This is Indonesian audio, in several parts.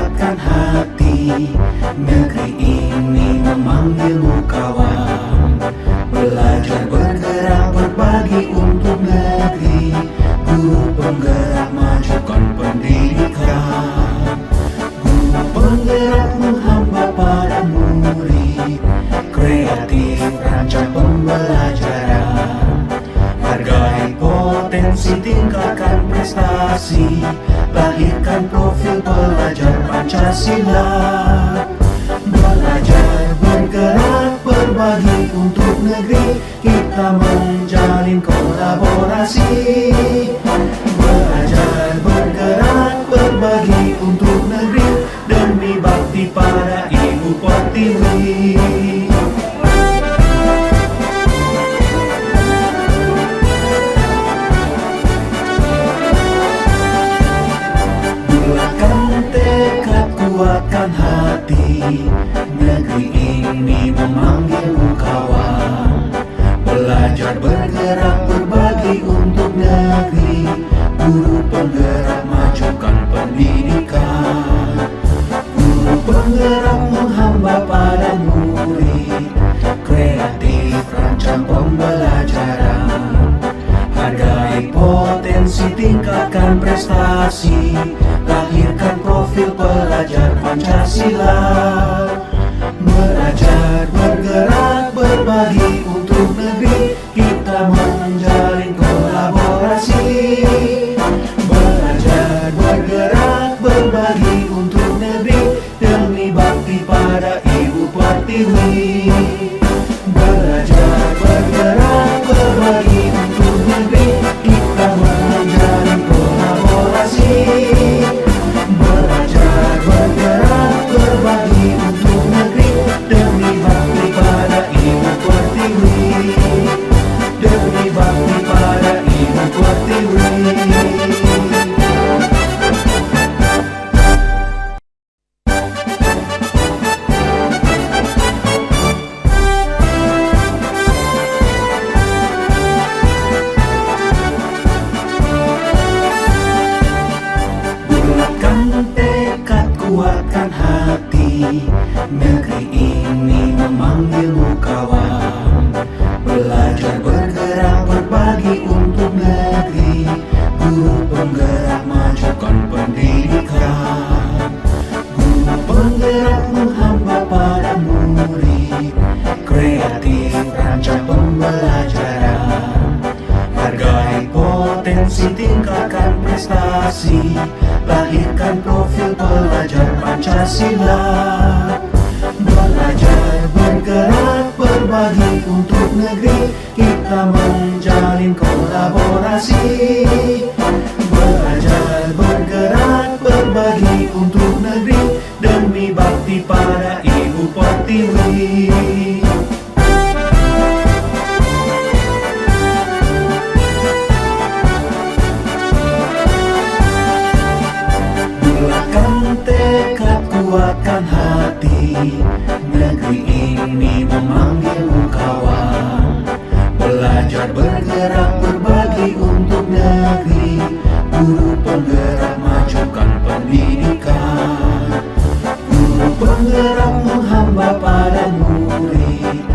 kuatkan hati. Negeri ini memanggilmu kawan. Belajar bergerak berbagi untuk negeri. Guru penggerak majukan pendidikan. Guru penggerak menghamba pada murid. Kreatif rancang pembelajaran. Hargai potensi, tingkatkan prestasi. Lahirkan profil pelajar Pancasila. Belajar bergerak berbagi untuk negeri. Kita menjalin kolaborasi. Belajar bergerak berbagi untuk negeri. Demi bakti pada Ibu Pertiwi. Kuatkan hati, negeri ini memanggilmu kawan. Belajar bergerak berbagi untuk negeri. Guru penggerak majukan pendidikan. Guru penggerak menghamba pada murid. Kreatif rancang pembelajaran. Hargai potensi, tingkatkan prestasi. Lahirkan profil pelajar Pancasila. Belajar bergerak berbagi untuk negeri. Kita menjalin kolaborasi. Belajar bergerak berbagi untuk negeri. Demi bakti pada Ibu Pertiwi. Belajar bergerak berbagi untuk negeri. Kita menjalin kolaborasi. Belajar bergerak berbagi untuk negeri. Demi bakti pada Ibu Pertiwi. Demi bakti pada Ibu Pertiwi. Kuatkan hati, negeri ini memanggilmu kawan. Belajar bergerak berbagi untuk negeri. Guru penggerak majukan pendidikan. Guru penggerak menghamba pada murid. Kreatif rancang pembelajaran. Hargai potensi, tingkatkan prestasi. Lahirkan profil pelajar Pancasila. Belajar bergerak berbagi untuk negeri. Kita menjalin kolaborasi. Belajar bergerak berbagi untuk negeri. Demi bakti pada Ibu Pertiwi. Kuatkan hati, negeri ini memanggilmu kawan. Belajar bergerak berbagi untuk negeri. Guru penggerak majukan pendidikan. Guru penggerak menghamba pada murid.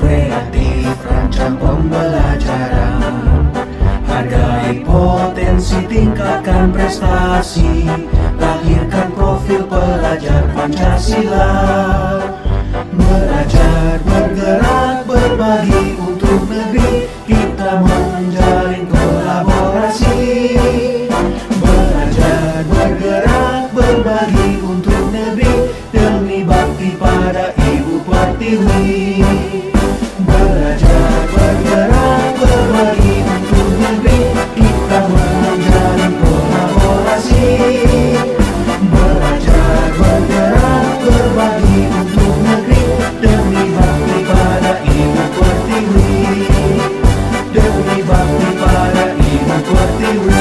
Kreatif rancang pembelajaran. Hargai potensi, tingkatkan prestasi. Lahirkan profil pelajar Pancasila. Belajar bergerak berbagi untuk negeri. Kita menjalin kolaborasi. Belajar bergerak berbagi untuk negeri. Demi bakti pada Ibu Pertiwi. Belajar bergerak berbagi untuk negeri. Kita menjalin kolaborasi. Belajar bergerak berbagi untuk negeri. Demi bakti pada Ibu Pertiwi. Demi bakti pada Ibu Pertiwi.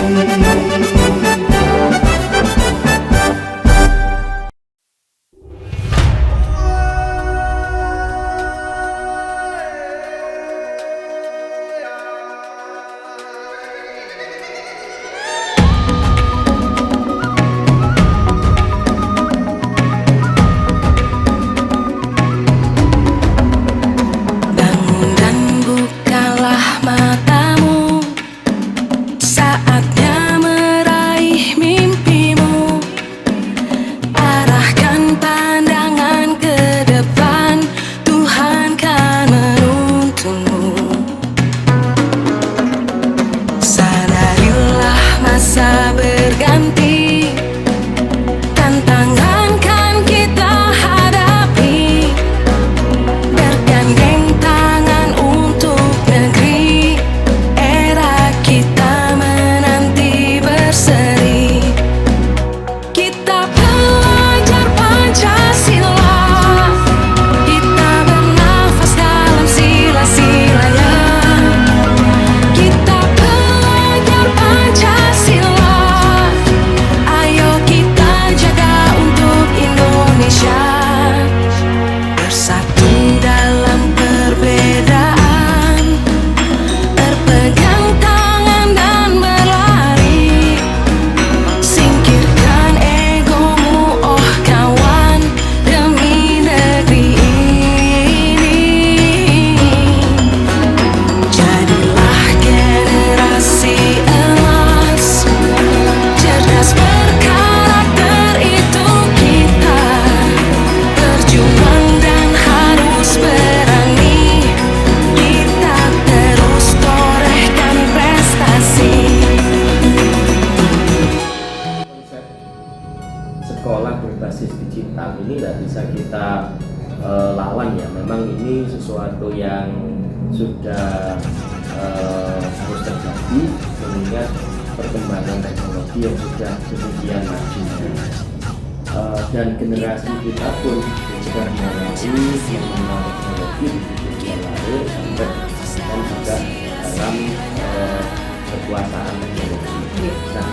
digital ini tidak bisa kita lawan ya. Memang ini sesuatu yang sudah harus terjadi mengingat perkembangan teknologi yang sudah demikian maju. Dan generasi kita pun sudah melalui mengenal teknologi di lahir sampai dan juga dalam kekuasaan teknologi. Nah,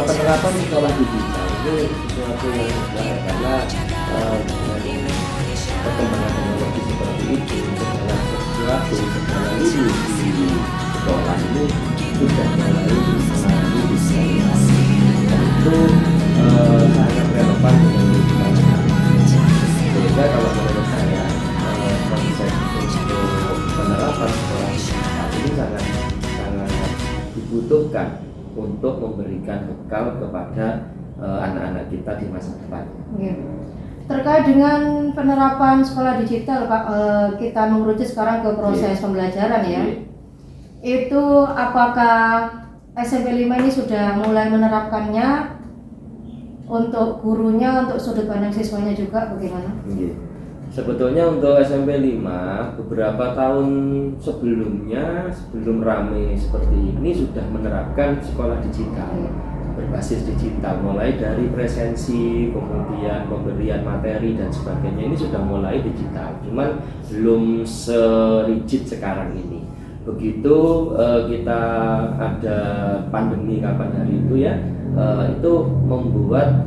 penerapan sekolah digital ini sesuatu yang mudah karena dengan perkembangan teknologi seperti itu segala sesuatu segala lini di sekolah ini sudah mulai mengalami digitalisasi dan itu sangat relevan dengan digital. Sehingga kalau menurut saya konsep untuk penerapan sekolah digital ini sangat dibutuhkan untuk memberikan bekal kepada anak-anak kita di masa depan. Ya. Terkait dengan penerapan sekolah digital, Pak, kita mengerucut sekarang ke proses pembelajaran ya. Itu apakah SMP 5 ini sudah mulai menerapkannya untuk gurunya, untuk sudut pandang siswanya juga bagaimana? Sebetulnya untuk SMP 5 beberapa tahun sebelumnya, sebelum ramai seperti ini sudah menerapkan sekolah digital berbasis digital, mulai dari presensi, kemudian pemberian materi dan sebagainya ini sudah mulai digital, cuman belum serigid sekarang ini. Begitu kita ada pandemi kapan hari itu ya, itu membuat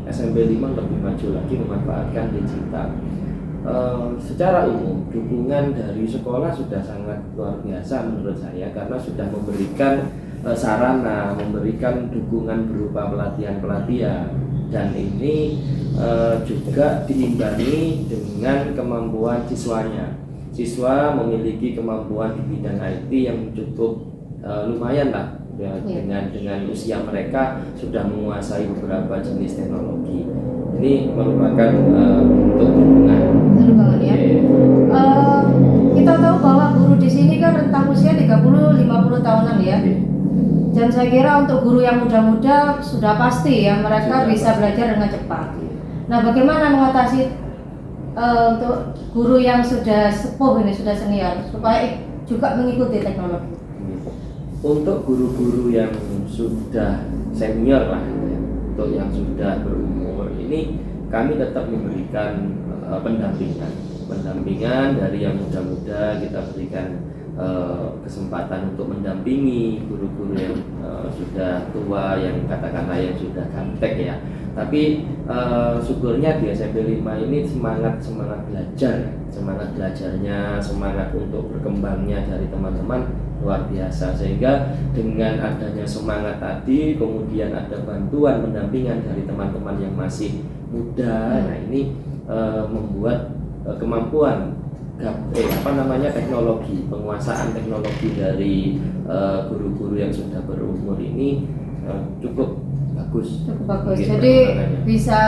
SMP 5 lebih maju lagi memanfaatkan digital. Secara umum dukungan dari sekolah sudah sangat luar biasa menurut saya, karena sudah memberikan sarana, memberikan dukungan berupa pelatihan-pelatihan, dan ini juga diimbangi dengan kemampuan siswanya. Siswa memiliki kemampuan di bidang IT yang cukup lumayan lah. Dengan usia mereka sudah menguasai beberapa jenis teknologi. Ini merupakan bentuk dukungan ya. Kita tahu bahwa guru di sini kan rentang usia 30-50 tahunan ya. Dan saya kira untuk guru yang muda-muda sudah pasti ya mereka bisa belajar dengan cepat. Nah, bagaimana mengatasi untuk guru yang sudah sepuh ini, sudah senior, supaya juga mengikuti teknologi? Untuk guru-guru yang sudah senior lah, ya, untuk yang sudah berumur ini kami tetap memberikan pendampingan dari yang muda-muda. Kita berikan kesempatan untuk mendampingi guru-guru yang sudah tua, yang katakanlah yang sudah gaptek ya. Tapi syukurnya di SMP 5 ini semangat belajarnya, semangat untuk berkembangnya dari teman-teman luar biasa, sehingga dengan adanya semangat tadi kemudian ada bantuan pendampingan dari teman-teman yang masih muda. Nah, ini membuat kemampuan teknologi, penguasaan teknologi dari guru-guru yang sudah berumur ini cukup bagus. Jadi bisa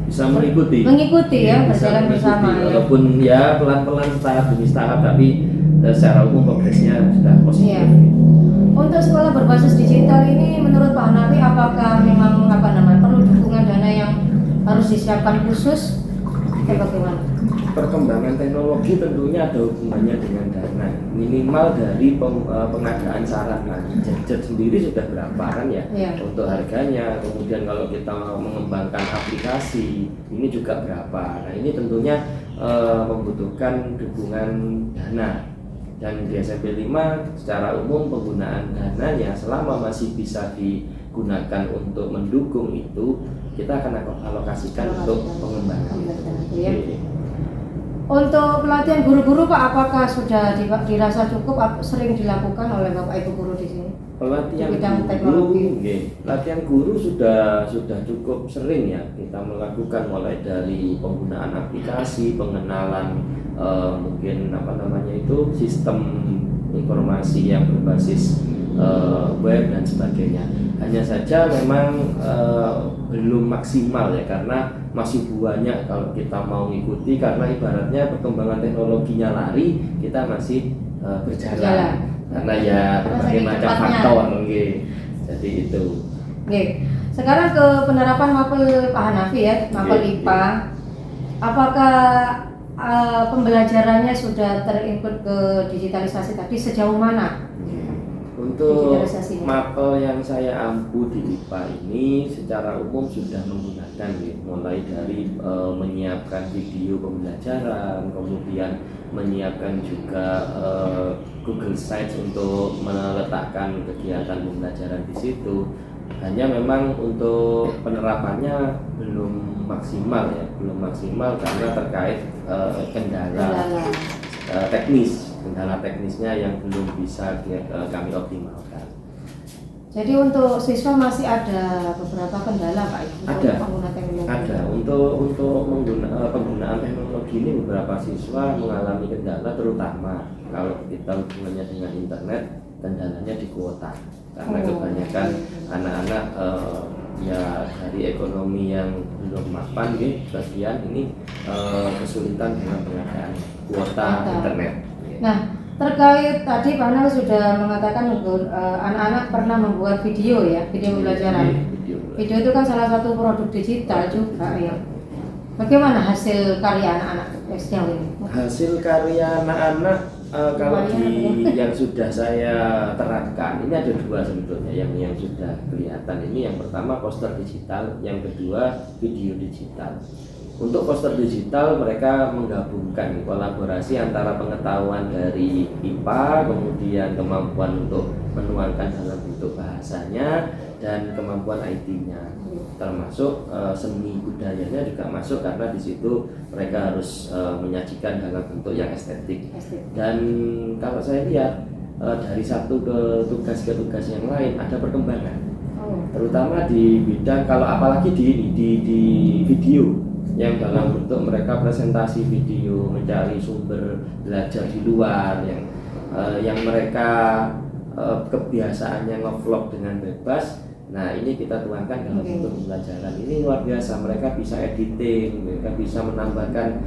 bisa mengikuti ya, berjalan bersama ya. Walaupun ya pelan-pelan tahap demi tahap, tapi secara umum progresnya sudah positif. Ya. Untuk sekolah berbasis digital ini menurut Pak Hanafi apakah memang perlu dukungan dana yang harus disiapkan khusus? Bagaimana? Perkembangan teknologi tentunya ada hubungannya dengan dana, minimal dari pengadaan sarana. Gadget sendiri sudah berapa kan ya, untuk harganya. Kemudian kalau kita mengembangkan aplikasi ini juga berapa. Nah, ini tentunya membutuhkan dukungan dana. Dan di SMP 5 secara umum penggunaan dananya selama masih bisa digunakan untuk mendukung itu, kita akan alokasikan untuk pengembangan. Untuk pelatihan guru-guru Pak, apakah sudah dirasa cukup, sering dilakukan oleh Bapak Ibu guru di sini? Pelatihan guru sudah cukup sering ya kita melakukan, mulai dari penggunaan aplikasi, pengenalan mungkin sistem informasi yang berbasis web dan sebagainya. Hanya saja memang belum maksimal ya, karena masih banyak kalau kita mau mengikuti, karena ibaratnya perkembangan teknologinya lari, kita masih berjalan. Karena ya berbagai macam faktor, jadi itu. Sekarang ke penerapan mapel Pak Hanafi ya, mapel Iya, IPA. Apakah pembelajarannya sudah terinput ke digitalisasi tadi sejauh mana? Untuk Digitalisasinya. mapel yang saya ampu di IPA ini secara umum sudah menggunakan ya, mulai dari menyiapkan video pembelajaran, kemudian menyiapkan juga Google Sites untuk meletakkan kegiatan pembelajaran di situ. Hanya memang untuk penerapannya belum maksimal ya, belum maksimal karena terkait kendala kendala teknisnya yang belum bisa kami optimalkan. Jadi untuk siswa masih ada beberapa kendala Pak ya, untuk Ada. pengguna teknologi. Ada untuk penggunaan teknologi ini beberapa siswa mengalami kendala, terutama kalau kita hubungannya dengan internet, kendalanya di kuota karena kebanyakan anak-anak ya dari ekonomi yang belum mapan gitu, bagian ini kesulitan dengan pengadaan kuota internet. Nah, terkait tadi Pak Nal sudah mengatakan anak-anak pernah membuat video ya, video pembelajaran. Video itu kan salah satu produk digital juga ya. Bagaimana hasil karya anak-anak sejauh ini? Hasil karya anak-anak kalau yang sudah saya terapkan ini ada dua sebetulnya yang sudah kelihatan. Ini yang pertama poster digital, yang kedua video digital. Untuk poster digital mereka menggabungkan kolaborasi antara pengetahuan dari IPA, kemudian kemampuan untuk menuangkan dalam bentuk bahasanya dan kemampuan IT-nya, termasuk seni budayanya juga masuk karena di situ mereka harus menyajikan dalam bentuk yang estetik. Dan kalau saya lihat dari satu ke tugas yang lain ada perkembangan, terutama di bidang kalau apalagi di video yang dalam bentuk mereka presentasi video, mencari sumber belajar di luar yang mereka kebiasaannya nge-vlog dengan bebas. Nah ini kita tuangkan dalam bentuk pembelajaran. Ini luar biasa, mereka bisa editing, mereka bisa menambahkan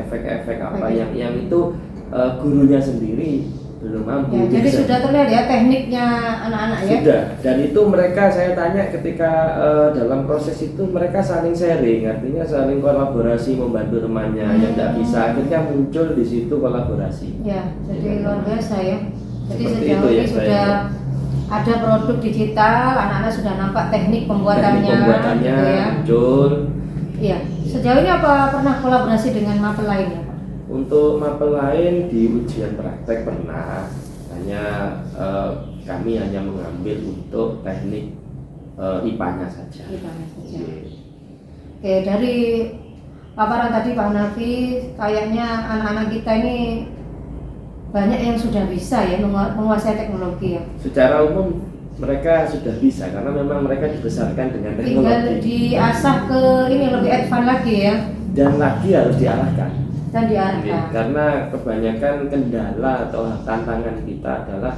efek-efek apa yang itu gurunya sendiri belum mampu. Ya, jadi sudah terlihat ya tekniknya anak-anak ya. Sudah, dan itu mereka saya tanya ketika dalam proses itu mereka saling sharing, artinya saling kolaborasi membantu temannya yang tidak bisa, akhirnya muncul di situ kolaborasi. Ya, jadi luar biasa ya. Jadi Seperti sejauh itu ya, ini sudah ada produk digital, anak-anak sudah nampak teknik pembuatannya, gitu ya. Muncul. Iya. Sejauh ini apa pernah kolaborasi dengan mapel lainnya? Untuk mapel lain di ujian praktek pernah, hanya kami hanya mengambil untuk teknik IPA-nya saja. IPA-nya saja. Oke, dari paparan tadi Pak Nafi, kayaknya anak-anak kita ini banyak yang sudah bisa ya menguasai teknologi ya. Secara umum mereka sudah bisa karena memang mereka dibesarkan dengan teknologi. Tinggal diasah ke ini lebih advance lagi ya. Dan lagi harus diarahkan. Dan diarahkan. Karena kebanyakan kendala atau tantangan kita adalah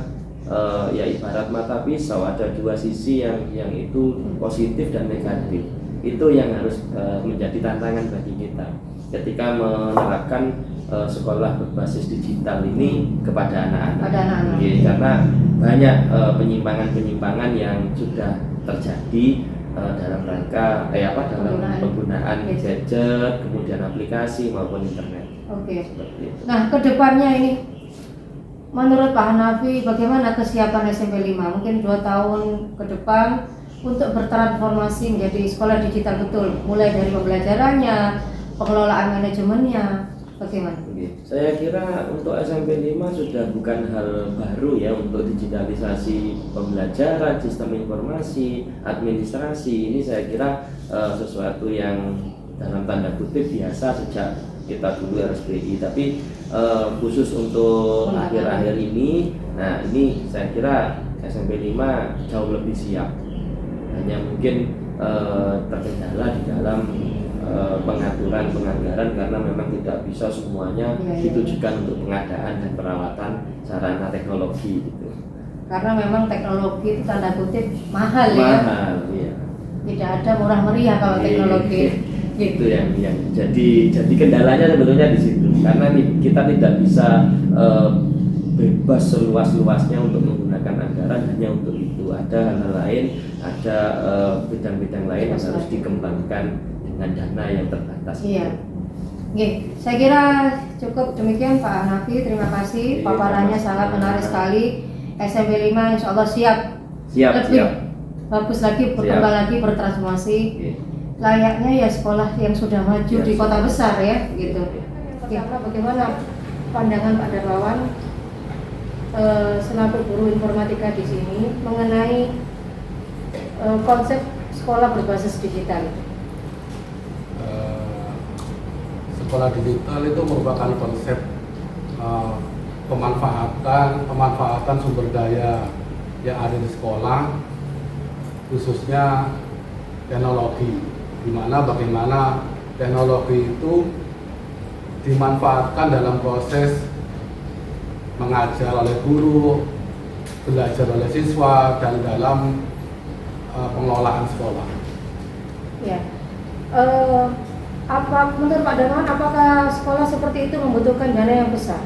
ya ibarat mata pisau, ada dua sisi yang itu positif dan negatif. Itu yang harus menjadi tantangan bagi kita ketika menerapkan sekolah berbasis digital ini kepada anak-anak. Karena banyak penyimpangan-penyimpangan yang sudah terjadi dalam rangka dalam penggunaan gadget, kemudian aplikasi maupun internet. Oke. Nah, kedepannya ini menurut Pak Hanafi bagaimana kesiapan SMP 5? Mungkin 2 tahun ke depan untuk bertransformasi menjadi sekolah digital betul, mulai dari pembelajarannya, pengelolaan manajemennya, bagaimana? Saya kira untuk SMP 5 sudah bukan hal baru ya untuk digitalisasi pembelajaran, sistem informasi, administrasi. Ini saya kira sesuatu yang dalam tanda kutip biasa sejak kita dulu RSBI, tapi khusus untuk akhir-akhir ini, nah ini saya kira SMP 5 jauh lebih siap. Hanya mungkin terkendala di dalam pengaturan penganggaran karena memang tidak bisa semuanya ditujukan untuk pengadaan dan perawatan sarana teknologi gitu. Karena memang teknologi itu tanda kutip mahal ya. Iya. Tidak ada murah meriah kalau teknologi. Itu yang jadi kendalanya sebetulnya di situ karena kita tidak bisa bebas seluas-luasnya untuk menggunakan anggaran hanya untuk itu. Ada hal-hal lain, ada bidang-bidang lain yang harus dikembangkan dengan dana yang terbatas. Iya. Oke, saya kira cukup demikian Pak Hanafi. Terima kasih. Paparannya sangat menarik sekali. SMP 5 insya Allah siap. Lebih bagus lagi, berkembang lagi, bertransformasi. Layaknya ya sekolah yang sudah maju di kota besar ya, gitu. Pertama, bagaimana pandangan Pak Darmawan selaku guru informatika di sini mengenai konsep sekolah berbasis digital? Sekolah digital itu merupakan konsep pemanfaatan sumber daya yang ada di sekolah, khususnya teknologi, di mana bagaimana teknologi itu dimanfaatkan dalam proses mengajar oleh guru, belajar oleh siswa, dan dalam pengelolaan sekolah. Ya, apa menurut Pak Darmawan, apakah sekolah seperti itu membutuhkan dana yang besar?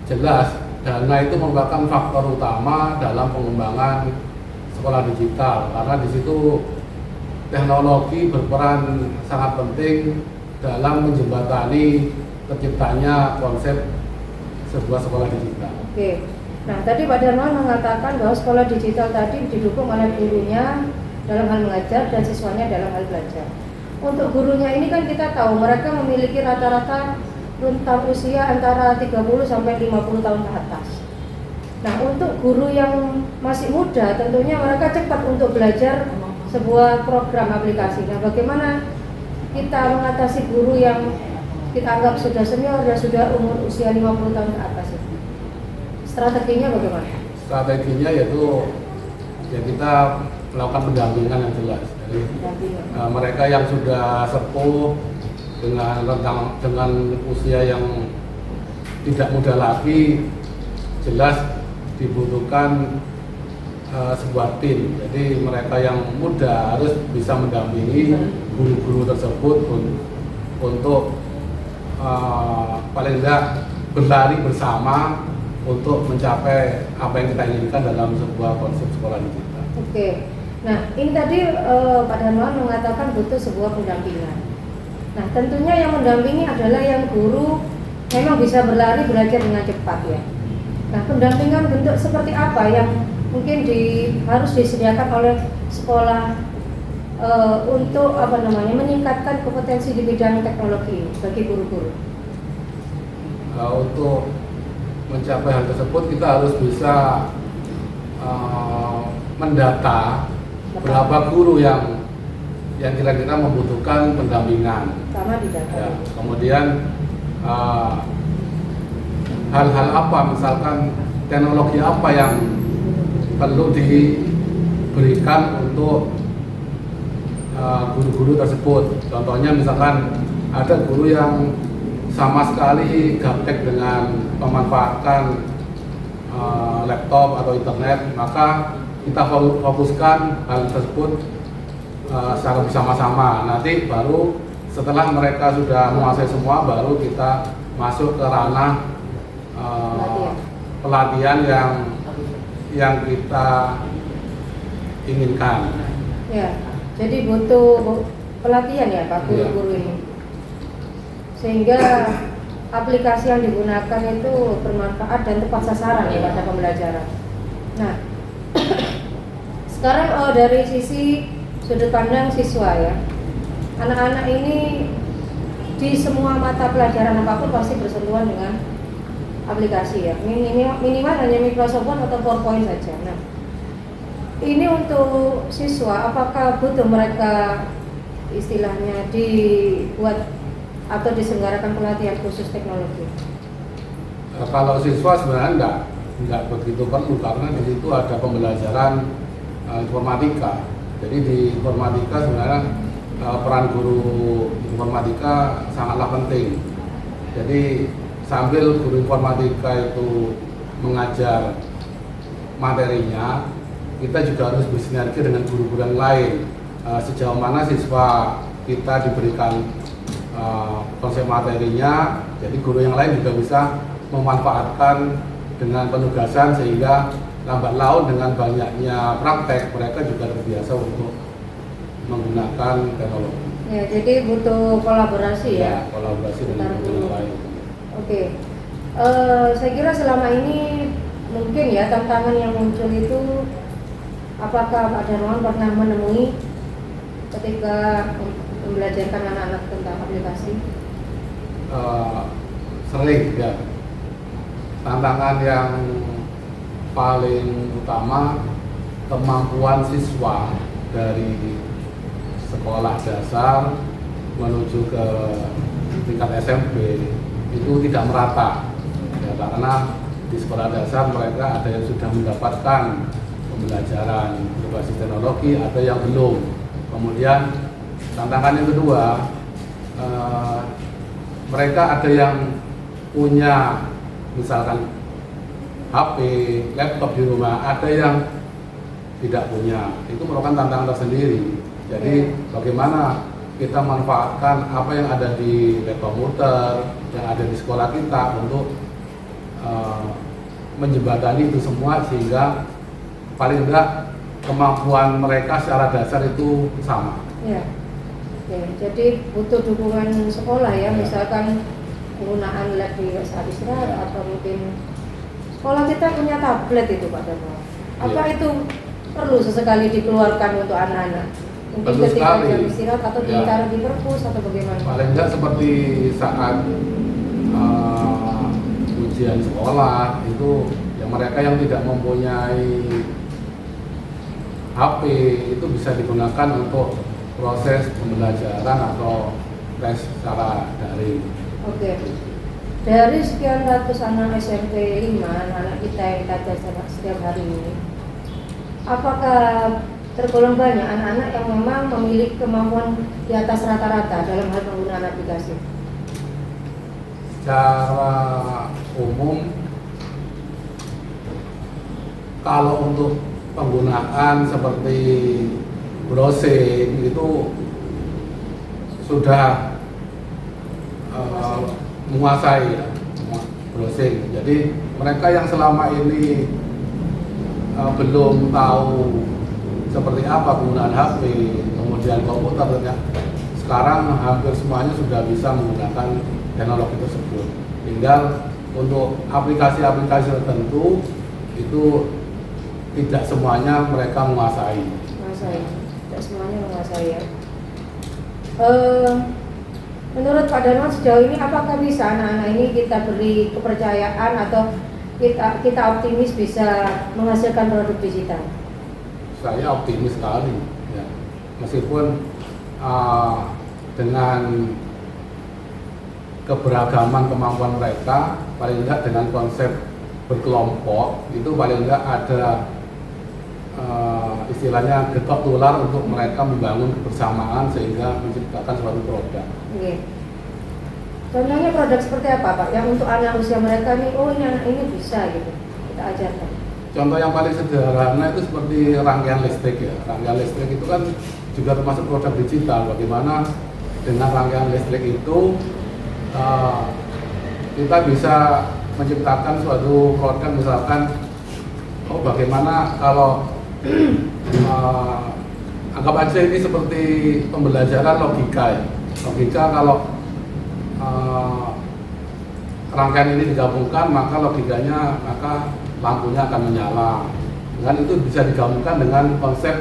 Jelas, dana itu merupakan faktor utama dalam pengembangan sekolah digital, karena di situ teknologi berperan sangat penting dalam menjembatani terciptanya konsep sebuah sekolah digital. Oke. Nah, tadi Pak Darmawan mengatakan bahwa sekolah digital tadi didukung oleh gurunya dalam hal mengajar dan siswanya dalam hal belajar. Untuk gurunya ini kan kita tahu mereka memiliki rata-rata rentang usia antara 30 sampai 50 tahun ke atas. Nah, untuk guru yang masih muda tentunya mereka cepat untuk belajar sebuah program aplikasi. Nah, bagaimana kita mengatasi guru yang kita anggap sudah senior dan sudah umur usia 50 tahun ke atas itu? Strateginya bagaimana? Strateginya yaitu ya kita melakukan pendampingan yang jelas. Jadi mereka yang sudah sepuh dengan usia yang tidak muda lagi, jelas dibutuhkan sebuah tim. Jadi mereka yang muda harus bisa mendampingi guru-guru tersebut untuk paling tidak berlari bersama untuk mencapai apa yang kita inginkan dalam sebuah konsep sekolah digital. Oke. Nah, ini tadi Pak Darmawan mengatakan butuh sebuah pendampingan. Nah, tentunya yang mendampingi adalah yang guru memang bisa berlari belajar dengan cepat ya. Nah, pendampingan bentuk seperti apa yang mungkin harus disediakan oleh sekolah untuk meningkatkan kompetensi di bidang teknologi bagi guru-guru? Untuk mencapai hal tersebut kita harus bisa mendata berapa guru yang kira-kira membutuhkan pendampingan. Sama di data. Ya, kemudian hal-hal apa, misalkan teknologi apa yang perlu diberikan untuk guru-guru tersebut. Contohnya misalkan ada guru yang sama sekali gaptek dengan memanfaatkan laptop atau internet, maka kita fokuskan hal tersebut secara bersama-sama. Nanti baru setelah mereka sudah menguasai semua, baru kita masuk ke ranah pelatihan yang kita inginkan. Ya, jadi butuh pelatihan ya Pak guru-guru ini, sehingga aplikasi yang digunakan itu bermanfaat dan tepat sasaran ya pada pembelajaran. Nah, sekarang dari sisi sudut pandang siswa ya, anak-anak ini di semua mata pelajaran apapun pasti bersentuhan dengan aplikasi ya, minimal hanya Microsoft Word atau PowerPoint saja. Nah, ini untuk siswa, apakah butuh mereka istilahnya dibuat atau diselenggarakan pelatihan khusus teknologi? Kalau siswa sebenarnya enggak begitu perlu, karena di situ ada pembelajaran informatika. Jadi di informatika sebenarnya peran guru informatika sangatlah penting. Jadi sambil guru informatika itu mengajar materinya, kita juga harus bersinergi dengan guru-guru yang lain. Sejauh mana siswa kita diberikan konsep materinya, jadi guru yang lain juga bisa memanfaatkan dengan penugasan sehingga lambat laun dengan banyaknya praktek mereka juga terbiasa untuk menggunakan teknologi. Ya, jadi butuh kolaborasi ya. Kolaborasi dengan Antar guru guru. lain. Oke. Saya kira selama ini mungkin ya tantangan yang muncul itu, apakah Pak Darmawan pernah menemui ketika membelajarkan anak-anak tentang aplikasi? Sering ya. Tantangan yang paling utama kemampuan siswa dari sekolah dasar menuju ke tingkat SMP itu tidak merata ya, karena di sekolah dasar mereka ada yang sudah mendapatkan pembelajaran berbasis teknologi, ada yang belum. Kemudian tantangan yang kedua, mereka ada yang punya misalkan HP, laptop di rumah, ada yang tidak punya. Itu merupakan tantangan tersendiri. Jadi bagaimana kita manfaatkan apa yang ada di lab komputer, yang ada di sekolah kita untuk menjembatani itu semua sehingga paling enggak kemampuan mereka secara dasar itu sama. Ya. Oke, jadi butuh dukungan sekolah ya, misalkan penggunaan lab di saat istirahat atau mungkin sekolah kita punya tablet itu Pak Darmawan. Apa itu perlu sesekali dikeluarkan untuk anak-anak? Mungkin Perlu ketika sekali. jam istirahat atau Ya. cara di perpus atau bagaimana? Paling enggak seperti saat ujian sekolah itu yang mereka yang tidak mempunyai HP itu bisa digunakan untuk proses pembelajaran atau tes secara daring. Oke. Dari sekian ratus anak SMP 5, anak kita yang kita tes setiap hari ini, apakah tergolong banyak anak-anak yang memang memiliki kemampuan di atas rata-rata dalam hal penggunaan aplikasi? Secara umum, kalau untuk penggunaan seperti browsing itu sudah menguasai ya, browsing. Jadi mereka yang selama ini belum tahu seperti apa penggunaan HP, kemudian komputer, ternyata sekarang hampir semuanya sudah bisa menggunakan teknologi tersebut. Tinggal untuk aplikasi-aplikasi tertentu itu tidak semuanya mereka menguasai. Menguasai, tidak semuanya menguasai ya. Menurut Pak Darmawan sejauh ini apakah bisa anak-anak ini kita beri kepercayaan atau kita optimis bisa menghasilkan produk digital? Saya optimis sekali ya. Meskipun dengan keberagaman kemampuan mereka, paling enggak dengan konsep berkelompok itu paling enggak ada istilahnya getok tular untuk mereka membangun kebersamaan sehingga menciptakan suatu produk. Oke. Contohnya produk seperti apa Pak? Yang untuk anak usia mereka nih, oh ini anak ini bisa gitu, kita ajarkan. Contoh yang paling sederhana itu seperti rangkaian listrik ya. Rangkaian listrik itu kan juga termasuk produk digital. Bagaimana dengan rangkaian listrik itu kita bisa menciptakan suatu produk, misalkan bagaimana kalau anggap aja ini seperti pembelajaran logika ya. Logika kalau rangkaian ini digabungkan maka logikanya lampunya akan menyala. Dan itu bisa digabungkan dengan konsep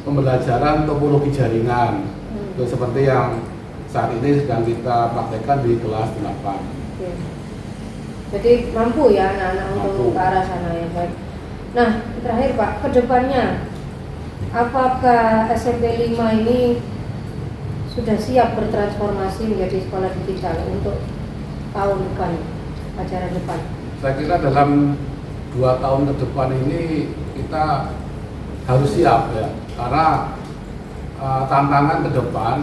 pembelajaran topologi jaringan. Itu seperti yang saat ini sedang kita praktekkan di kelas 8. Oke. Jadi mampu ya anak-anak untuk ke arah sana ya, baik. Nah, terakhir Pak, kedepannya apakah SMP 5 ini sudah siap bertransformasi menjadi sekolah digital untuk tahun depan, ajaran depan? Saya kira dalam 2 tahun ke depan ini kita harus siap ya, karena tantangan ke depan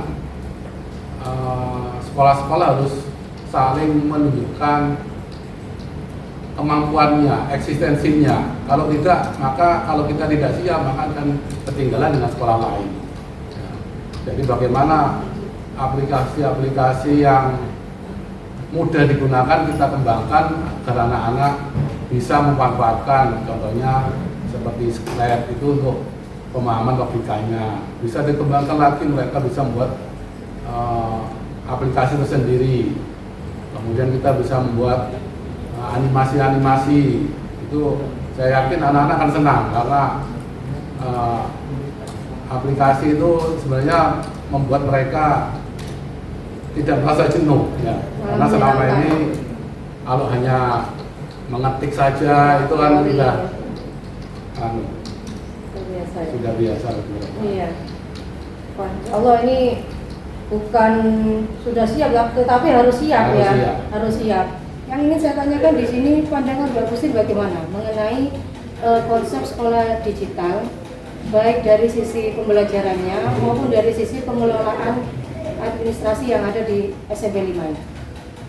sekolah-sekolah harus saling menunjukkan kemampuannya, eksistensinya. Kalau tidak, maka kalau kita tidak siap maka akan ketinggalan dengan sekolah lain. Jadi bagaimana aplikasi-aplikasi yang mudah digunakan kita kembangkan agar anak-anak bisa memanfaatkan. Contohnya seperti Skype itu untuk pemahaman logikanya, bisa dikembangkan lagi, mereka bisa membuat aplikasi tersendiri. Kemudian kita bisa membuat animasi-animasi. Itu saya yakin anak-anak akan senang karena aplikasi itu sebenarnya membuat mereka tidak merasa jenuh ya. Karena selama ini kalau hanya mengetik saja itu kan sudah biasa. Iya. Wah, Allah ini bukan sudah siap ya, tetapi harus siap Harus ya. siap. Harus siap. Yang ingin saya tanyakan di sini pandangan Mbak Gusti bagaimana mengenai konsep sekolah digital, baik dari sisi pembelajarannya maupun dari sisi pengelolaan administrasi yang ada di SMP 5 ini.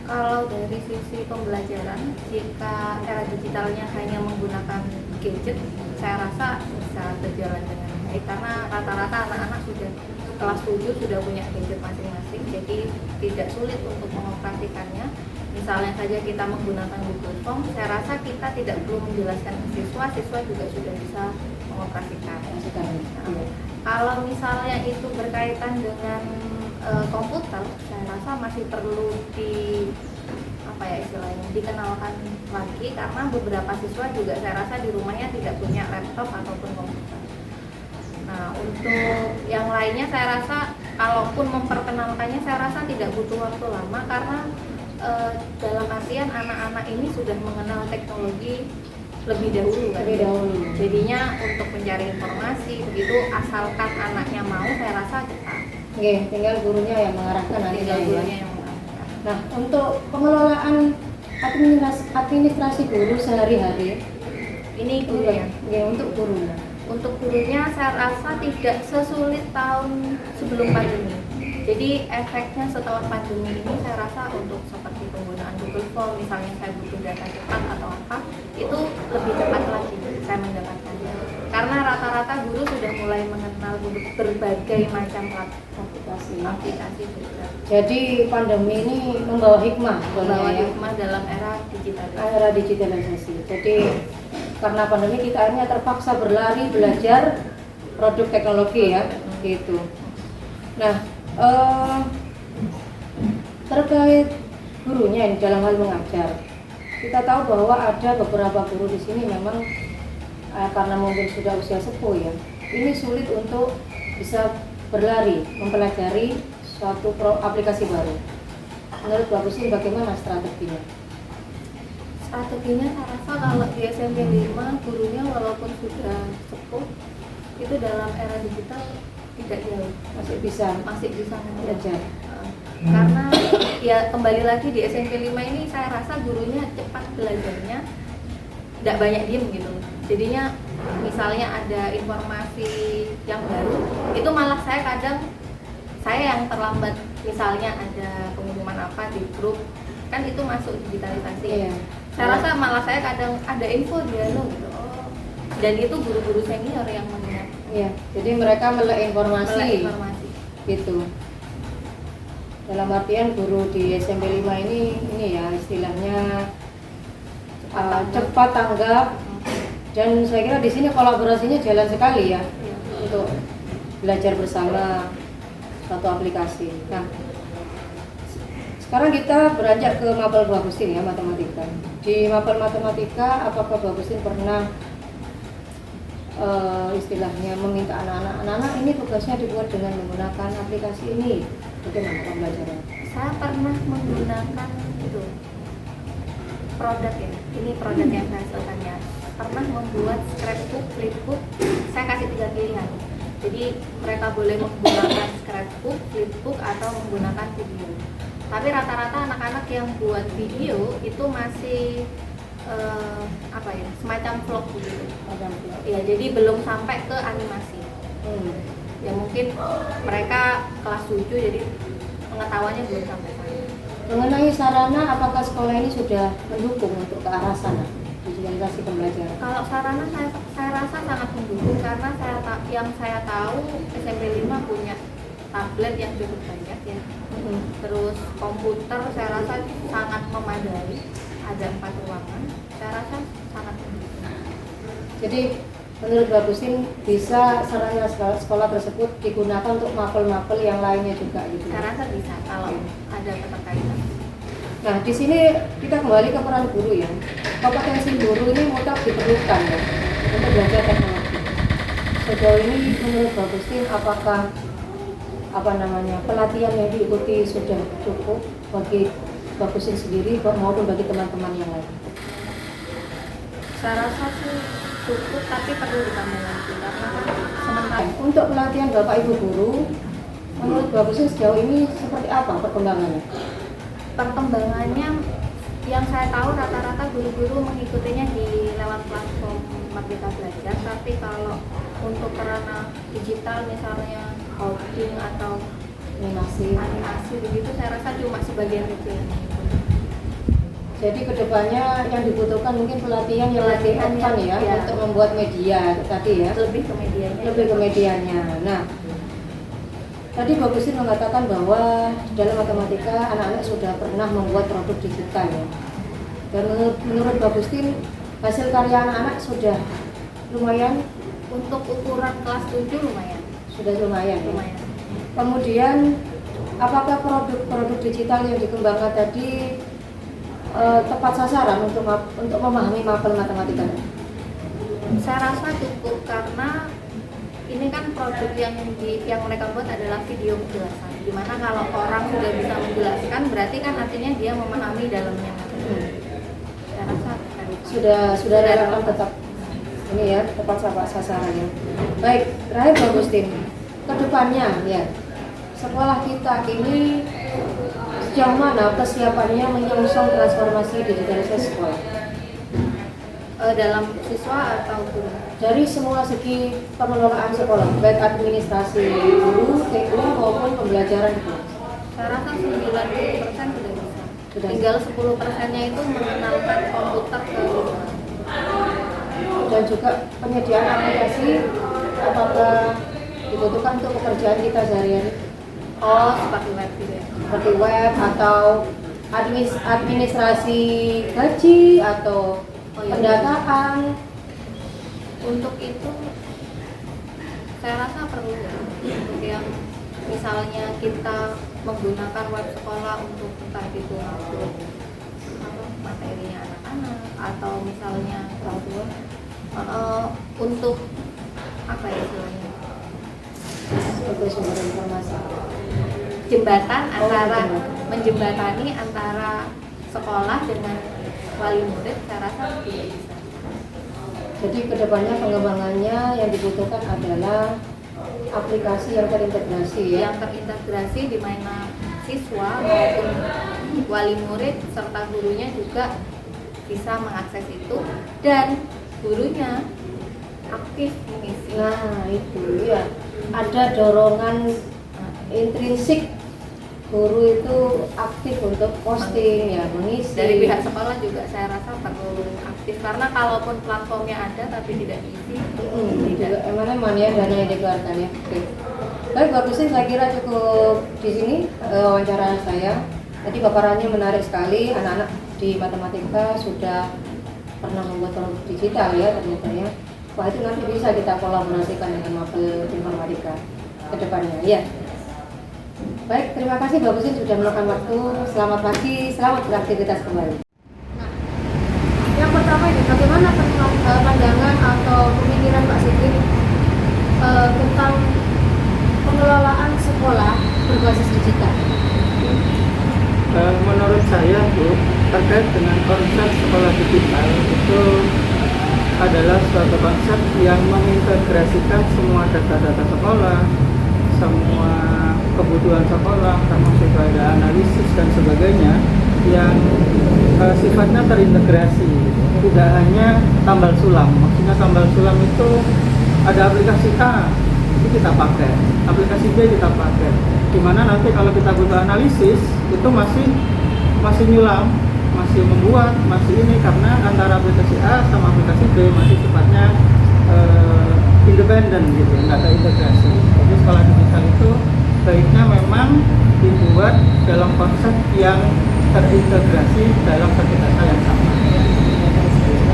Kalau dari sisi pembelajaran, jika era digitalnya hanya menggunakan gadget, saya rasa bisa berjalan dengan baik karena rata-rata anak-anak sudah kelas 7 sudah punya gadget masing-masing, jadi tidak sulit untuk mengoperasikannya. Misalnya saja kita menggunakan Google Form, saya rasa kita tidak perlu menjelaskan ke siswa, siswa juga sudah bisa mengoperasikan. Nah, kalau misalnya itu berkaitan dengan komputer, saya rasa masih perlu dikenalkan lagi karena beberapa siswa juga saya rasa di rumahnya tidak punya laptop ataupun komputer. Nah, untuk yang lainnya saya rasa kalaupun memperkenalkannya saya rasa tidak butuh waktu lama karena dalam artian anak-anak ini sudah mengenal teknologi lebih dahulu kan. Jadinya untuk mencari informasi begitu asalkan anaknya mau, saya rasa cepat. Oke, tinggal gurunya yang mengarahkan nanti Tinggal ya. gurunya yang mengarahkan. Nah, untuk pengelolaan administrasi guru sehari-hari Ini gurunya. Ya, untuk gurunya. Untuk gurunya saya rasa tidak sesulit tahun sebelum pandemi. Jadi efeknya setelah pandemi ini saya rasa untuk seperti penggunaan Google Form, misalnya saya butuh data cepat atau apa, itu lebih cepat lagi saya mendapatkannya. Karena rata-rata guru sudah mulai mengenal berbagai macam aplikasi juga. Jadi pandemi ini membawa hikmah, Membawa ya, hikmah dalam era digitalisasi. era digitalisasi. Jadi karena pandemi kita akhirnya terpaksa berlari belajar produk teknologi ya, gitu. Nah, terkait gurunya ini dalam hal mengajar, kita tahu bahwa ada beberapa guru di sini memang karena mungkin sudah usia sepuh ya, ini sulit untuk bisa berlari mempelajari suatu aplikasi baru. Menurut Mbak Gusti bagaimana strateginya? Strateginya saya rasa kalau di SMP 5 gurunya walaupun sudah sepuh itu dalam era digital tidak jauh, Masih bisa belajar. Karena ya kembali lagi di SMP 5 ini saya rasa gurunya cepat belajarnya, tidak banyak diem gitu. Jadinya misalnya ada informasi yang baru, itu malah saya yang terlambat. Misalnya ada pengumuman apa di grup, kan itu masuk digitalisasi. Iya. Saya rasa malah saya kadang ada info dia loh gitu. Oh. Dan itu guru-guru senior yang mengingat. Iya, jadi mereka melek informasi. Gitu. Dalam artian guru di SMP 5 ini ya istilahnya cepat tanggap, dan saya kira di sini kolaborasinya jalan sekali ya, Iya. untuk belajar bersama satu aplikasi. Nah, sekarang kita beranjak ke mapel Mbak Gustin ya, matematika. Di mapel matematika, apakah Mbak Gustin pernah istilahnya meminta anak-anak ini tugasnya dibuat dengan menggunakan aplikasi ini? Bagaimana pembelajaran? Saya pernah menggunakan itu produk ya. Ini produk yang saya selesaikan. Pernah membuat scrapbook, flipbook. Saya kasih 3 pilihan. Jadi mereka boleh menggunakan scrapbook, flipbook atau menggunakan video. Tapi rata-rata anak-anak yang buat video itu masih semacam vlog gitu. Ya, jadi belum sampai ke animasi. Ya mungkin mereka kelas 7 jadi pengetahuannya belum sampai sana. Mengenai sarana, apakah sekolah ini sudah mendukung untuk ke arah sana, digitalisasi pembelajaran? Kalau sarana saya rasa sangat mendukung karena yang saya tahu SMP 5 punya tablet yang cukup banyak gadget. Terus komputer saya rasa sangat memadai, ada 4 ruangan, saya rasa sangat mendukung. Jadi menurut Bagusin bisa sarana sekolah tersebut digunakan untuk mapel-mapel yang lainnya juga gitu. Saya rasa bisa kalau ada keterkaitan. Nah, di sini kita kembali ke peran guru ya. Kompetensi guru ini mutlak diperlukan ya untuk belajar teknologi. Sejauh ini menurut Bagusin apakah pelatihan yang diikuti sudah cukup bagi Bagusin sendiri maupun bagi teman-teman yang lain? Saya rasa sih cukup, tapi perlu ditambah lagi karena kan sementara Untuk pelatihan Bapak Ibu guru, menurut Bagusin sejauh ini seperti apa perkembangannya? perkembangannya yang saya tahu rata-rata guru-guru mengikutinya di lewat platform Merdeka Belajar, tapi kalau untuk kerana digital misalnya coding atau animasi begitu saya rasa cuma sebagian kecil. Jadi kedepannya yang dibutuhkan mungkin pelatihan yang lebih advance ya, ya, untuk membuat media tadi ya, lebih ke medianya. lebih ke medianya. Nah, tadi Bagusin mengatakan bahwa dalam matematika anak-anak sudah pernah membuat produk digital ya. Dan menurut Bagusin hasil karya anak-anak sudah lumayan, Untuk ukuran kelas 7 lumayan. sudah lumayan. Ya. Lumayan. Kemudian apakah produk digital yang dikembangkan tadi tepat sasaran untuk memahami mapel matematika? Saya rasa cukup karena ini kan produk yang mereka buat adalah video penjelasan. Dimana kalau orang sudah bisa menjelaskan berarti kan artinya dia memahami dalamnya. Saya rasa Sudah relevan tetap ini ya, tepat sasaran ya. Baik, terakhir Pak Agustin, kedepannya ya sekolah kita ini sejauh mana persiapannya menyongsong transformasi digitalisasi sekolah? dalam siswa atau guru. Dari semua segi pengelolaan sekolah, baik administrasi guru, TU maupun pembelajaran di kelas. Saya rasa 90% sudah bisa. Sudah. Tinggal 10%-nya itu mengenalkan komputer ke lingkungan. Dan juga penyediaan aplikasi apakah dibutuhkan untuk pekerjaan kita sehari-hari? Oh, seperti web gitu ya. Seperti web atau administrasi gaji atau pendataan. Untuk itu saya rasa perlu ya. Untuk yang misalnya kita menggunakan web sekolah untuk entah itu upload materinya anak-anak atau misalnya untuk apa ya istilahnya, Sebagai sumber informasi. jembatan antara jembatan. menjembatani antara sekolah dengan wali murid. Saya rasa tidak bisa. Jadi kedepannya pengembangannya yang dibutuhkan adalah aplikasi yang terintegrasi ya. Yang terintegrasi di mana siswa maupun wali murid serta gurunya juga bisa mengakses itu dan gurunya aktif mengisi. Nah itu ya, ada dorongan intrinsik guru itu aktif untuk posting ya, mengisi. Dari pihak sekolah juga saya rasa perlu aktif karena kalaupun platformnya ada tapi tidak diisi, Juga emang ya dana yang dikeluarkan ya. Oke. Baik, bagusnya saya kira cukup di sini wawancara saya. Tadi paparannya menarik sekali, anak-anak di matematika sudah pernah membuat produk digital ya ternyata ya. Wah itu nanti bisa kita kolaborasikan dengan mapel informatika ke depannya ya. Baik, terima kasih Mbak Husin sudah meluangkan waktu. Selamat pagi, selamat beraktivitas kembali. Nah, yang pertama ini bagaimana pandangan atau pemikiran Pak Sigit tentang pengelolaan sekolah berbasis digital? Menurut saya Bu, terkait dengan konsep sekolah digital itu adalah suatu konsep yang mengintegrasikan semua data-data sekolah, semua kebutuhan sekolah, termasuk ada analisis dan sebagainya yang sifatnya terintegrasi, tidak hanya tambal sulam. Maksudnya tambal sulam itu ada aplikasi A itu kita pakai, aplikasi B kita pakai. Dimana nanti kalau kita butuh analisis itu masih nyulam, masih membuat, masih ini karena antara aplikasi A sama aplikasi B masih sifatnya independen gitu, nggak ada integrasi. Jadi sekolah digital itu baiknya memang dibuat dalam konsep yang terintegrasi dalam satu data yang sama.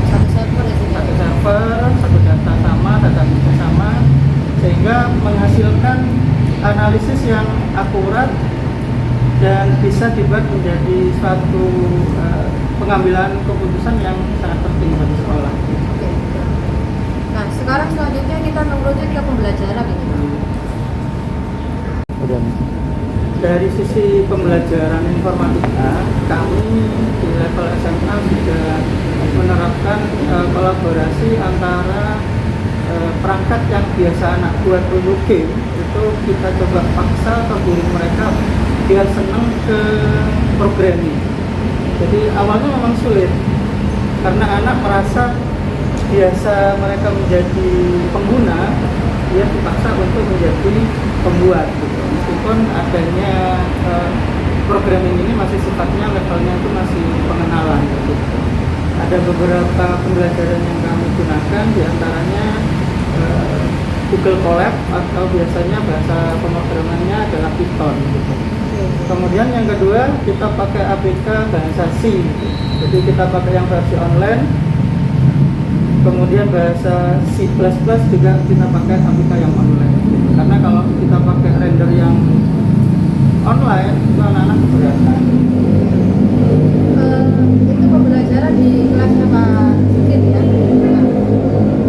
Satu server ya sih. Satu server, satu data sama, database sama, sehingga menghasilkan analisis yang akurat dan bisa dibuat menjadi suatu pengambilan keputusan yang sangat penting bagi sekolah. Oke. Nah, sekarang selanjutnya kita merujuk ke pembelajaran ini, Pak. Dari sisi pembelajaran informatika, kami di level SMA sudah menerapkan kolaborasi antara perangkat yang biasa anak buat untuk game, itu kita coba paksa ke guru mereka biar senang ke programming. Jadi awalnya memang sulit karena anak merasa biasa mereka menjadi pengguna, dia dipaksa untuk menjadi pembuat gitu. Meskipun adanya programming ini masih sifatnya levelnya itu masih pengenalan gitu. Ada beberapa pembelajaran yang kami gunakan, diantaranya Google Colab atau biasanya bahasa pemrogramannya adalah Python gitu. Kemudian yang kedua kita pakai APK bahasa C, jadi kita pakai yang versi online. Kemudian bahasa C++ juga kita pakai APK yang online. Karena kalau kita pakai render yang online itu anak-anak keberatan. Itu pembelajaran di kelasnya Pak Sigit ya. Nah,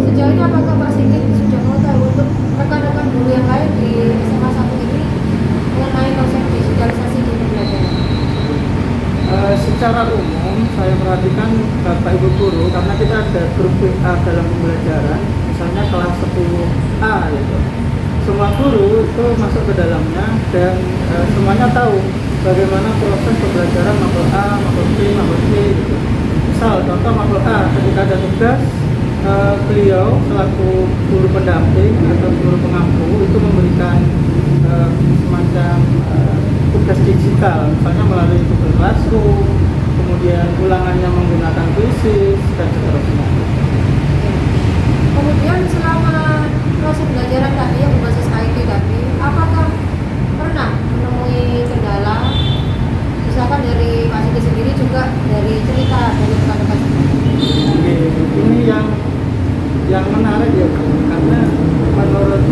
sejauh ini apakah Pak Sigit sudah mau tahu untuk rekan-rekan guru yang lain di SMA 1 ini mengenai konsep digitalisasi di pembelajaran? Secara umum saya perhatikan Bapak Ibu guru, karena kita ada grup WA dalam pembelajaran, misalnya kelas 10A gitu. Semua guru itu masuk ke dalamnya dan semuanya tahu bagaimana proses pembelajaran makul A, makul B, makul C gitu. Misal contoh makul A, ketika ada tugas, beliau selaku guru pendamping atau guru pengampu itu memberikan semacam tugas digital, misalnya melalui Google Classroom, kemudian ulangannya menggunakan Quizzes dan seterusnya. Kemudian selama proses pembelajaran tadi yang berbasis IT tadi, apakah pernah menemui kendala, misalkan dari Pak Sigit sendiri juga dari cerita dari rekan-rekan? Oke, ini yang menarik ya, karena menurut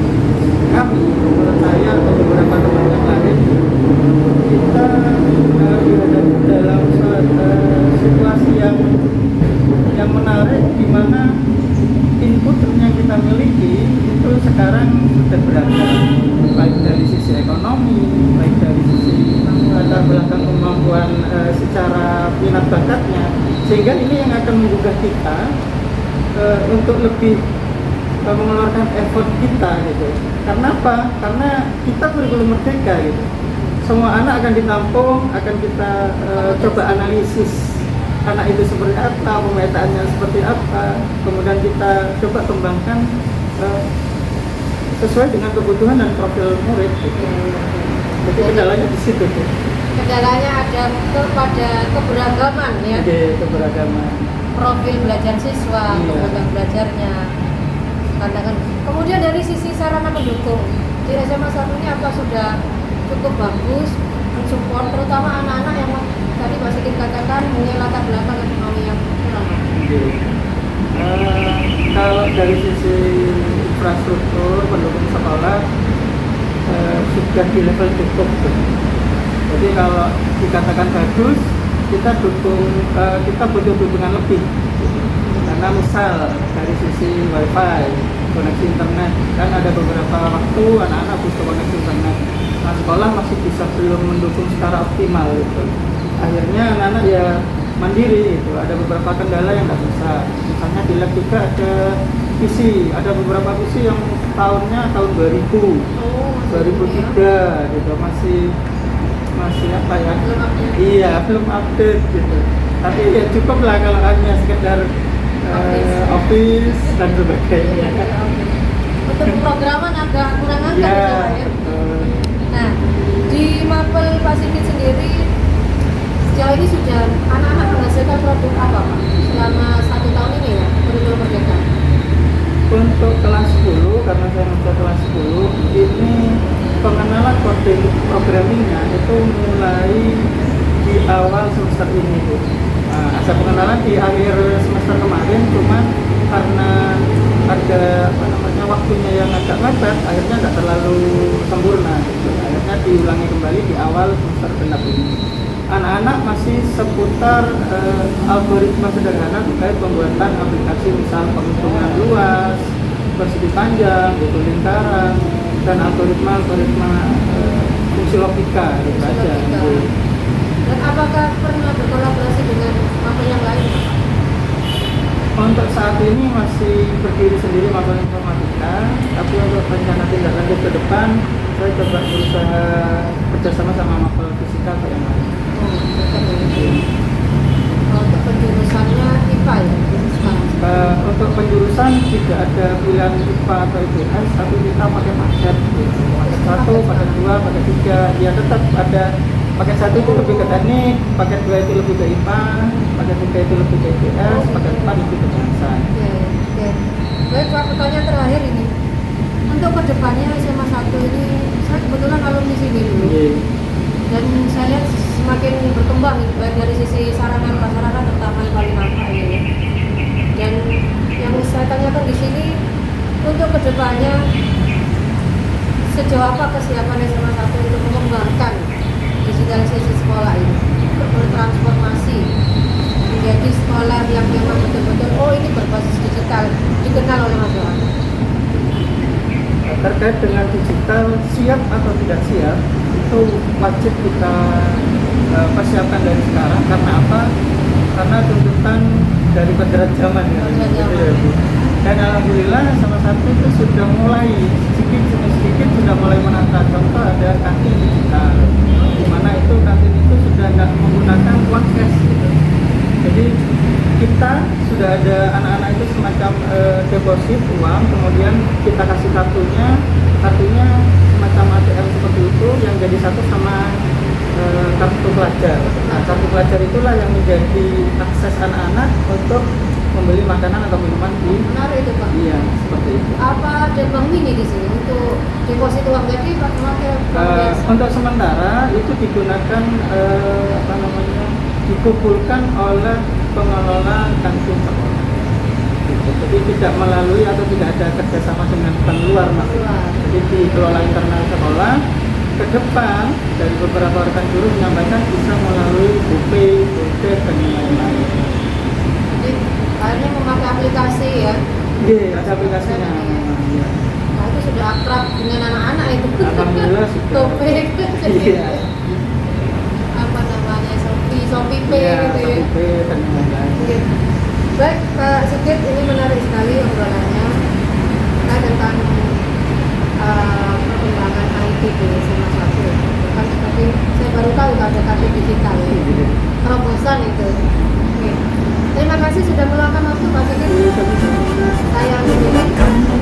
kami, menurut saya atau beberapa teman yang lain, kita dihadapkan dalam situasi yang menarik, di mana input yang kita miliki itu sekarang sudah beragam, baik dari sisi ekonomi, baik dari sisi latar belakang kemampuan secara minat bakatnya, sehingga ini yang akan menggugah kita untuk lebih mengeluarkan effort kita gitu. Karena apa? Karena kita kurikulum merdeka gitu. Semua anak akan ditampung, akan kita coba analisis anak itu seperti apa, pemetaannya seperti apa, kemudian kita coba kembangkan sesuai dengan kebutuhan dan profil murid gitu. Jadi kendalanya di situ tuh. Kendalanya ada kepada keberagaman ya. Oke, keberagaman. Profil belajar siswa, Iya. kebutuhan belajarnya. Katakan. Kemudian dari sisi sarana pendukung di SMA 1 ini apa sudah cukup bagus mensupport terutama anak-anak yang tadi Pak Sigit katakan punya latar belakang ekonomi yang kurang. Kalau dari sisi infrastruktur pendukung sekolah sudah di level cukup. Jadi kalau dikatakan bagus, kita butuh dukungan lebih. Karena misal dari sisi wifi, koneksi internet, kan ada beberapa waktu anak-anak butuh koneksi internet. Nah, sekolah masih bisa belum mendukung secara optimal gitu. Akhirnya anak-anak ya mandiri gitu. Ada beberapa kendala yang nggak bisa. Misalnya di lab juga ada PC, ada beberapa PC yang tahunnya tahun 2000, 2003 gitu, masih apa ya? Belum update. Iya, belum update gitu. Tapi ya cukup lah kalau hanya sekedar office dan sebagainya. Untuk pemrograman agak kurang angkat Ya, gitu, Pak, ya. betul. Nah, di Mapel Pak Sigit sendiri sejauh ini sudah anak-anak menghasilkan produk apa Pak? Selama 1 tahun ini ya, kurikulum merdeka. Untuk kelas 10, karena saya masuk kelas 10, ini pengenalan kode programming programmingnya itu mulai di awal semester ini Bu. Ada pengenalan di akhir semester kemarin, cuman karena ada waktunya yang agak mepet, akhirnya nggak terlalu sempurna gitu. Akhirnya diulangi kembali di awal semester genap ini. Anak-anak masih seputar algoritma sederhana terkait pembuatan aplikasi, misal penghitungan luas, persegi panjang, butuh lingkaran, dan algoritma fungsi logika gitu aja. Dan apakah pernah berkolaborasi dengan apa yang lain? Untuk saat ini masih berdiri sendiri masalah informatika, tapi untuk rencana tindak lanjut ke depan, saya coba berusaha kerjasama sama mapel fisika atau yang lain. Untuk penjurusannya IPA ya sekarang? Untuk penjurusan tidak ada pilihan IPA atau IPS, tapi kita pakai paket, paket 1, paket 2, paket 3. Ya tetap ada paket 1 itu lebih ke teknik, paket 2 itu lebih ke IPA, paket 3 itu lebih ke IPS, paket 4 lebih ke bahasa. Oke. Baik Pak, pertanyaan terakhir ini. Untuk kedepannya SMA 1 ini, saya kebetulan alumni sini dulu. Dan saya lihat semakin berkembang baik dari sisi sarana dan prasarana terutama yang paling nampak ini. Dan yang saya tanyakan di sini untuk kedepannya sejauh apa kesiapan SMA 1 untuk mengembangkan digitalisasi sekolah ini untuk bertransformasi menjadi sekolah yang memang betul-betul ini berbasis digital dikenal oleh masyarakat. Terkait dengan digital, siap atau tidak siap itu wajib kita persiapkan dari sekarang. Karena apa? Karena tuntutan dari pendera zaman ya. Dan alhamdulillah sama satu itu sudah mulai sedikit sudah mulai menata. Contoh ada kantin digital, di mana itu kantin itu sudah tidak menggunakan uang cash gitu. Jadi kita sudah ada anak-anak itu semacam deposit uang, kemudian kita kasih kartunya semacam ATM seperti itu yang jadi satu sama kartu pelajar. Nah, kartu pelajar itulah yang menjadi akses anak-anak untuk membeli makanan atau minuman di. Menarik itu Pak. Iya, seperti itu. Apa ada bank mini di sini untuk deposit uang? Jadi pakai bank biasa? Untuk sementara itu digunakan dikumpulkan oleh pengelola kantin sekolah. Gitu. Jadi tidak melalui atau tidak ada kerjasama dengan bank luar maksudnya. Jadi dikelola internal sekolah. Ke depan dari beberapa rekan guru menyampaikan bisa melalui GoPay, GoCash dan lain-lain. Jadi akhirnya memakai aplikasi ya? Iya, ada aplikasinya. Iya. Nah itu sudah akrab dengan anak-anak itu. Alhamdulillah sudah. Topik. Iya. Apa namanya Shopee Pay Iya, gitu ya? Shopee Pay dan lain-lain. Iya. Baik Pak Sigit, ini menarik sekali obrolannya tentang perkembangan IT di SMA 1 ya. Kan seperti saya baru tahu ada KT digital ya. Terobosan itu. Oke. Terima kasih sudah meluangkan waktu Pak Sigit. Saya Mimi.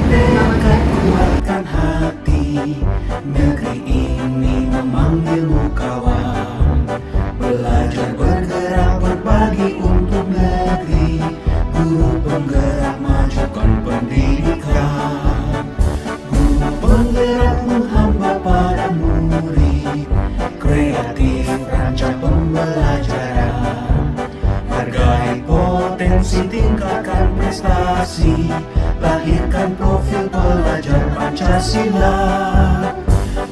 Selamat siang. Kuatkan hati, negeri ini memanggilmu kawan. Belajar bergerak berbagi untuk negeri, guru penggerak majukan pendidikan. Guru penggerak menghamba pada murid, kreatif rancang pembelajaran. Hargai potensi, tingkatkan prestasi, lahirkan profil pelajar Pancasila.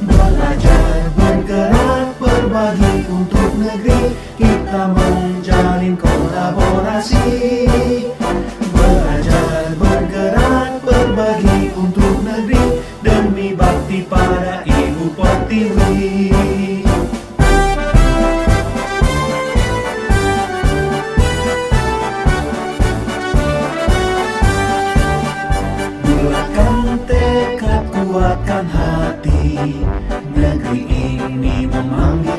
Belajar bergerak berbagi untuk negeri, kita menjalin kolaborasi. Belajar bergerak berbagi untuk negeri, demi bakti pada Ibu Pertiwi. Bulatkan tekad, kuatkan hati, negeri ini memanggil